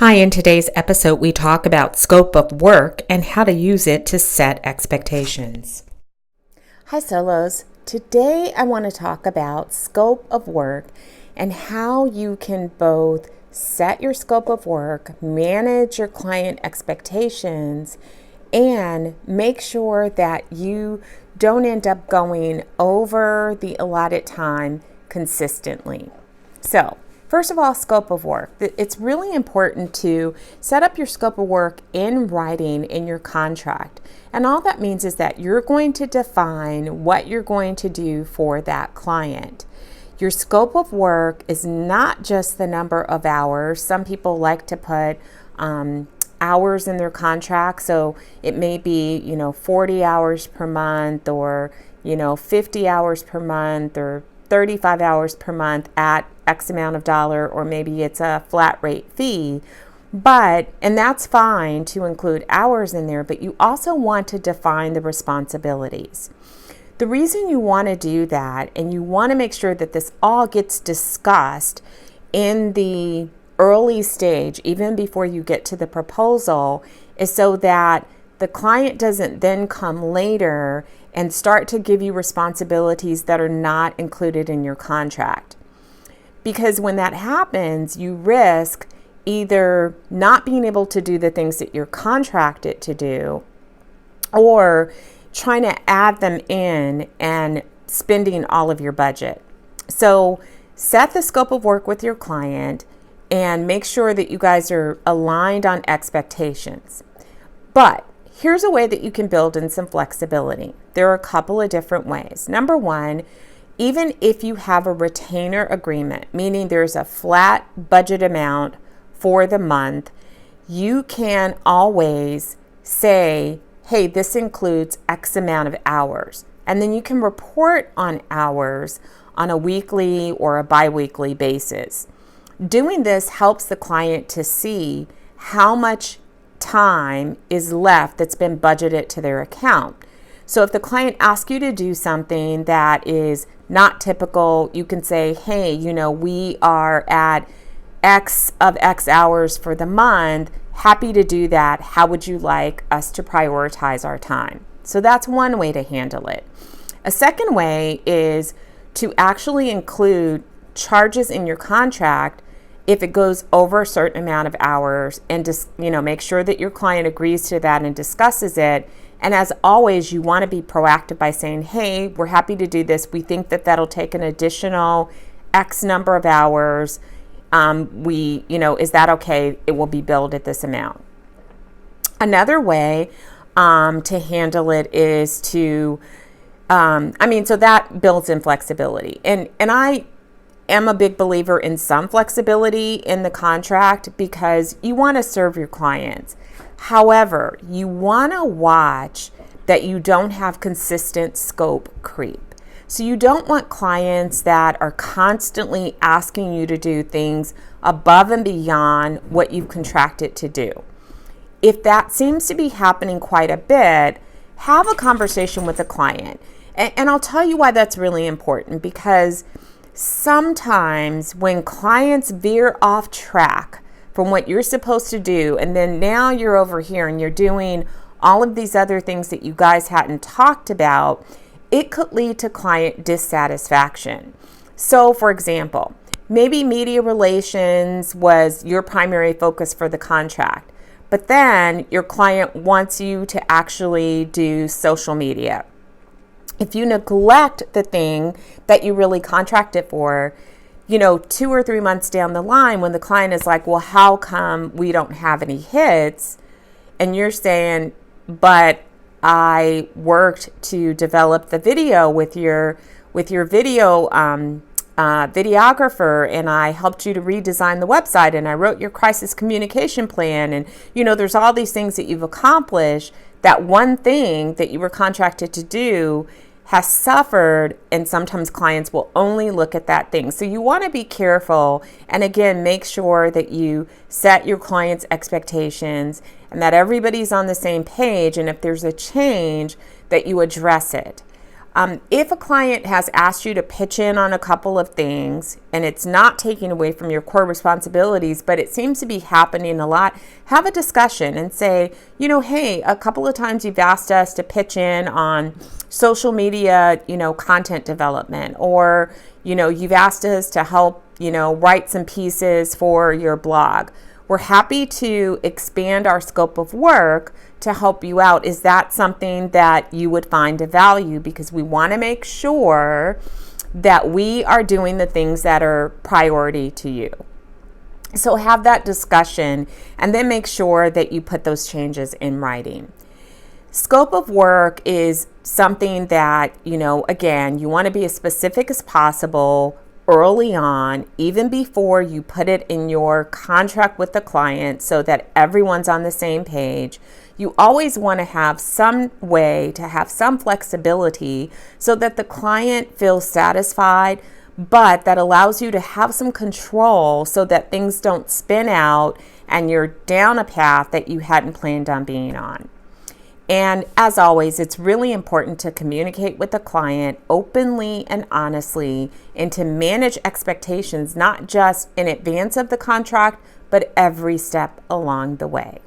Hi, in today's episode, we talk about scope of work and how to use it to set expectations. Hi, Solos. Today I want to talk about scope of work and how you can both set your scope of work, manage your client expectations, and make sure that you don't end up going over the allotted time consistently. So, first of all, scope of work. It's really important to set up your scope of work in writing in your contract. And all that means is that you're going to define what you're going to do for that client. Your scope of work is not just the number of hours. Some people like to put hours in their contract. So it may be, 40 hours per month or, 50 hours per month or 35 hours per month at X amount of dollar, or maybe it's a flat rate fee. And that's fine to include hours in there, but you also want to define the responsibilities. The reason you want to do that, and you want to make sure that this all gets discussed in the early stage, even before you get to the proposal, is so that the client doesn't then come later and start to give you responsibilities that are not included in your contract. Because when that happens, you risk either not being able to do the things that you're contracted to do, or trying to add them in and spending all of your budget. So set the scope of work with your client and make sure that you guys are aligned on expectations. But here's a way that you can build in some flexibility. There are a couple of different ways. Number one, even if you have a retainer agreement, meaning there's a flat budget amount for the month, you can always say, hey, this includes X amount of hours. And then you can report on hours on a weekly or a biweekly basis. Doing this helps the client to see how much time is left that's been budgeted to their account. So if the client asks you to do something that is not typical, you can say, hey, we are at X of X hours for the month. Happy to do that. How would you like us to prioritize our time? So that's one way to handle it. A second way is to actually include charges in your contract if it goes over a certain amount of hours, and just, make sure that your client agrees to that and discusses it. And as always, you want to be proactive by saying, hey, we're happy to do this. We think that that'll take an additional X number of hours. Is that okay? It will be billed at this amount. Another way to handle it is to, so that builds in flexibility. And I am a big believer in some flexibility in the contract because you want to serve your clients. However, you want to watch that you don't have consistent scope creep. So you don't want clients that are constantly asking you to do things above and beyond what you've contracted to do. If that seems to be happening quite a bit, have a conversation with the client. And I'll tell you why that's really important, because sometimes when clients veer off track from what you're supposed to do, and then now you're over here and you're doing all of these other things that you guys hadn't talked about, it could lead to client dissatisfaction. So, for example, maybe media relations was your primary focus for the contract, but then your client wants you to actually do social media. If you neglect the thing that you really contracted for, 2 or 3 months down the line, when the client is like, well, how come we don't have any hits? And you're saying, but I worked to develop the video with your video videographer, and I helped you to redesign the website, and I wrote your crisis communication plan, and there's all these things that you've accomplished. That one thing that you were contracted to do has suffered, and sometimes clients will only look at that thing. So you want to be careful, and again, make sure that you set your clients' expectations and that everybody's on the same page, and if there's a change, that you address it. If a client has asked you to pitch in on a couple of things and it's not taking away from your core responsibilities, but it seems to be happening a lot, have a discussion and say, hey, a couple of times you've asked us to pitch in on social media, content development, or, you've asked us to help, write some pieces for your blog. We're happy to expand our scope of work to help you out. Is that something that you would find a value? Because we want to make sure that we are doing the things that are priority to you. So have that discussion and then make sure that you put those changes in writing. Scope of work is something that, again, you want to be as specific as possible early on, even before you put it in your contract with the client so that everyone's on the same page. You always want to have some way to have some flexibility so that the client feels satisfied, but that allows you to have some control so that things don't spin out and you're down a path that you hadn't planned on being on. And as always, it's really important to communicate with the client openly and honestly and to manage expectations, not just in advance of the contract, but every step along the way.